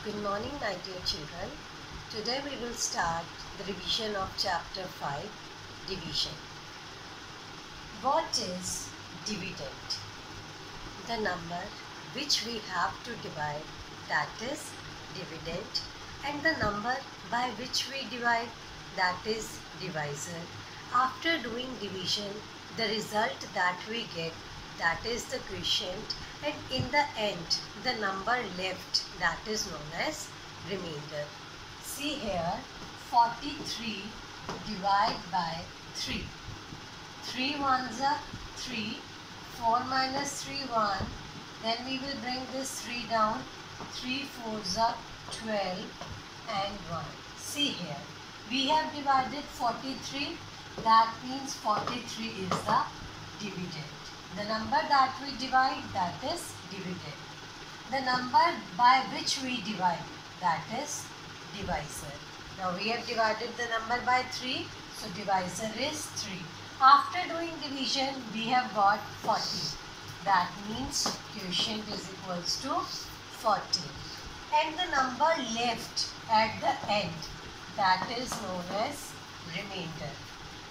Good morning, my dear children. Today we will start the revision of chapter 5, division. What is dividend? The number which we have to divide, that is dividend, and the number by which we divide, that is divisor. After doing division, the result that we get, that is the quotient, and in the end the number left, that is known as remainder. See here, 43 divided by 3. 3 ones are 3, 4 minus 3 1, then we will bring this 3 down, 3 4s are 12 and 1. See here, we have divided 43, that means 43 is the dividend. The number that we divide, that is dividend. The number by which we divide, that is divisor. Now we have divided the number by 3, so divisor is 3. After doing division, we have got 40. That means quotient is equals to 40. And the number left at the end, that is known as remainder.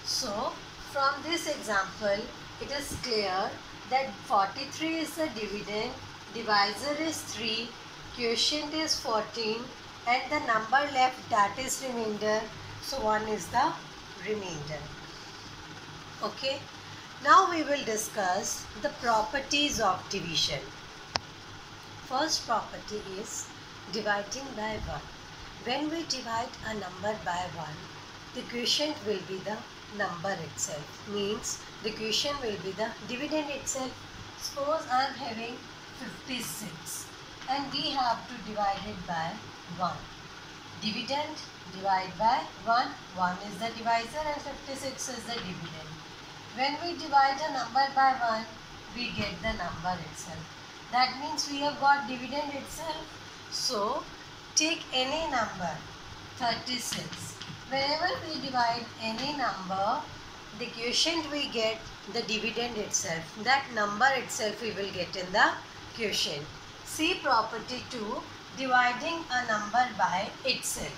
So from this example, it is clear that 43 is the dividend, divisor is 3, quotient is 14, and the number left, that is remainder. So 1 is the remainder. Okay. Now we will discuss the properties of division. First property is dividing by 1. When we divide a number by 1, the quotient will be the number itself, means the quotient will be the dividend itself. Suppose I am having 56 and we have to divide it by 1. Dividend divide by 1, 1 is the divisor and 56 is the dividend. When we divide a number by 1, we get the number itself. That means we have got dividend itself. So take any number, 36. Whenever we divide any number, the quotient we get the dividend itself. That number itself we will get in the quotient. See property 2, dividing a number by itself.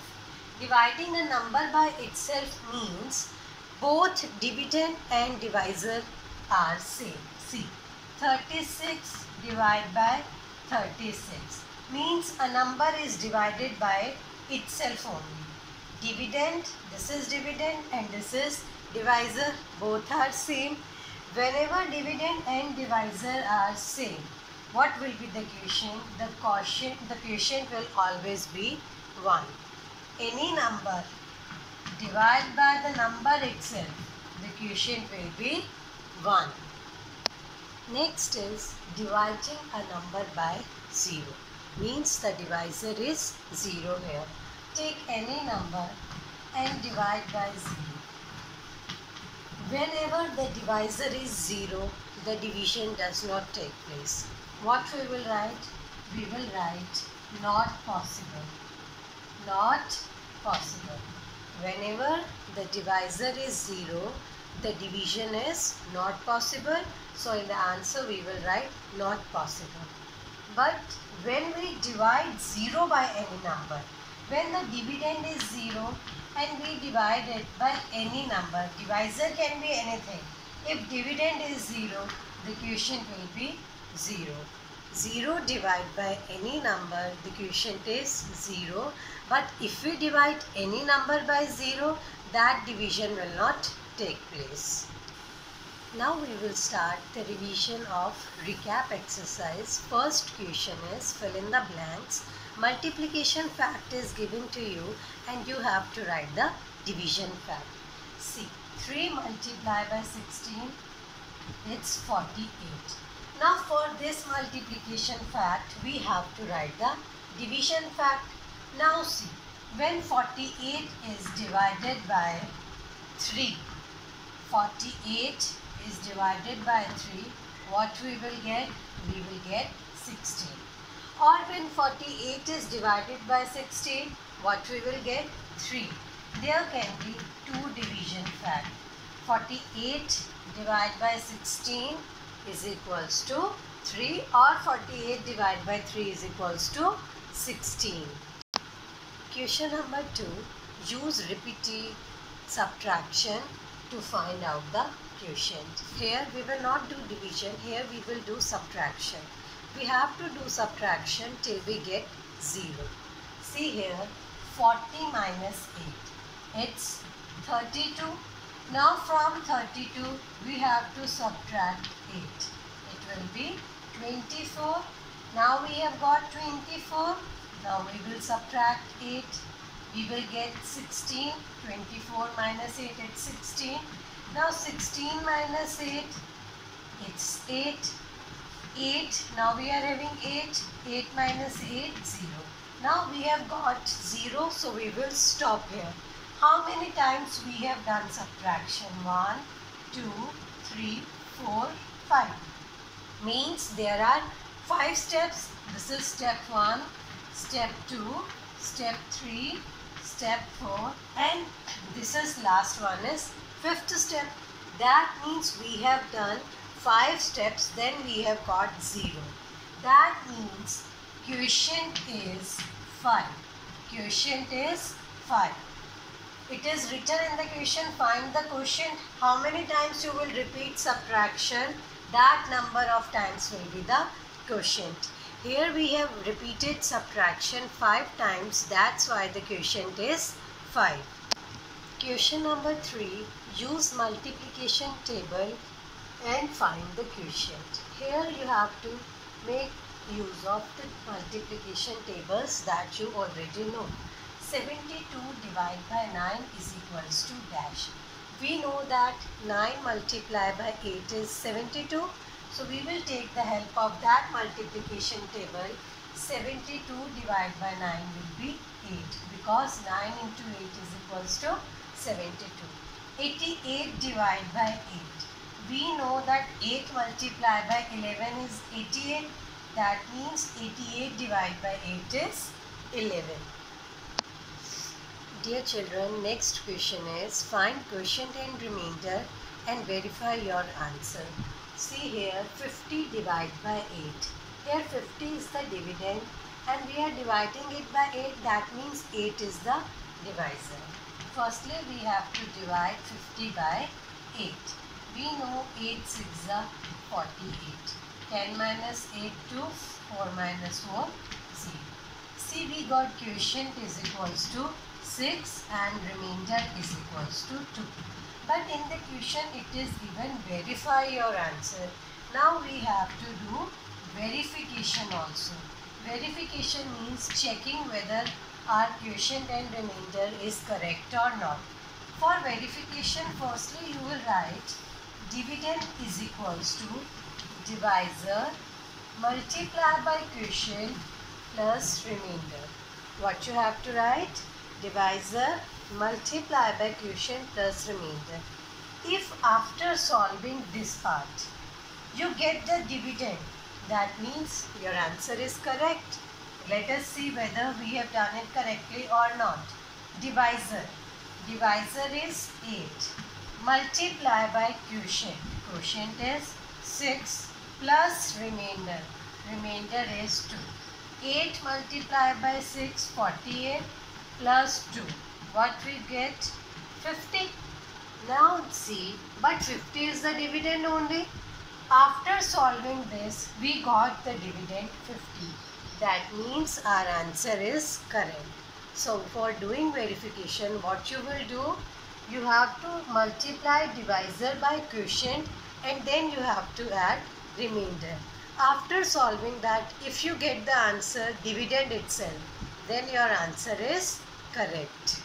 Dividing a number by itself means both dividend and divisor are same. See, 36 divided by 36 means a number is divided by itself only. Dividend, this is dividend and this is divisor, both are same. Whenever dividend and divisor are same, what will be the quotient? The quotient will always be 1. Any number divided by the number itself, the quotient will be 1. Next is dividing a number by 0, means the divisor is 0 here. Take any number and divide by 0. Whenever the divisor is 0, the division does not take place. What we will write? We will write not possible. Not possible. Whenever the divisor is 0, the division is not possible. So in the answer we will write not possible. But when we divide 0 by any number, when the dividend is 0 and we divide it by any number, divisor can be anything. If dividend is 0, the quotient will be 0. 0 divided by any number, the quotient is 0. But if we divide any number by 0, that division will not take place. Now we will start the revision of recap exercise. First question is fill in the blanks. Multiplication fact is given to you and you have to write the division fact. See, 3 multiplied by 16, it's 48. Now for this multiplication fact, we have to write the division fact. Now see, when 48 is divided by 3, 48 is divided by 3, what we will get? We will get 16. Or when 48 is divided by 16, what we will get? 3. There can be two division fact. 48 divided by 16 is equals to 3, or 48 divided by 3 is equals to 16. Question number 2. Use repeated subtraction to find out the quotient. Here we will not do division. Here we will do subtraction. We have to do subtraction till we get 0. See here, 40 minus 8. It's 32. Now from 32 we have to subtract 8. It will be 24. Now we have got 24. Now we will subtract 8. We will get 16. 24 minus 8, it's 16. Now 16 minus 8, it's 8. 8. Now we are having 8. 8 minus 8, 0. Now we have got 0, so we will stop here. How many times we have done subtraction? 1, 2, 3, 4, 5. Means there are 5 steps. This is step 1, step 2, step 3, step 4, and this is last one is 5th step. That means we have done 5 steps, then we have got 0. That means quotient is 5. Quotient is 5. It is written in the question, find the quotient. How many times you will repeat subtraction, that number of times will be the quotient. Here we have repeated subtraction 5 times, that's why the quotient is 5. Question number 3. Use multiplication table and find the quotient. Here you have to make use of the multiplication tables that you already know. 72 divided by 9 is equals to dash. We know that 9 multiplied by 8 is 72. So we will take the help of that multiplication table. 72 divided by 9 will be 8 because 9 into 8 is equals to 72. 88 divided by 8. We know that 8 multiplied by 11 is 88. That means 88 divided by 8 is 11. Dear children, next question is find quotient and remainder and verify your answer. See here, 50 divided by 8. Here 50 is the dividend and we are dividing it by 8. That means 8 is the divisor. Firstly, we have to divide 50 by 8. We know 8 6 is 48. 10 minus 8 2, 4 minus 4, 0. See, we got quotient is equals to 6 and remainder is equals to 2. But in the question it is given verify your answer. Now we have to do verification also. Verification means checking whether our quotient and remainder is correct or not. For verification, firstly you will write dividend is equals to divisor multiplied by quotient plus remainder. What you have to write? Divisor multiplied by quotient plus remainder. If after solving this part you get the dividend, that means your answer is correct. Let us see whether we have done it correctly or not. Divisor. Divisor is 8. Multiply by quotient. Quotient is 6 plus remainder. Remainder is 2. 8 multiplied by 6, 48 plus 2. What we get? 50. Now see, but 50 is the dividend only. After solving this, we got the dividend 50. That means our answer is correct. So for doing verification, what you will do? You have to multiply divisor by quotient and then you have to add remainder. After solving that, if you get the answer dividend itself, then your answer is correct.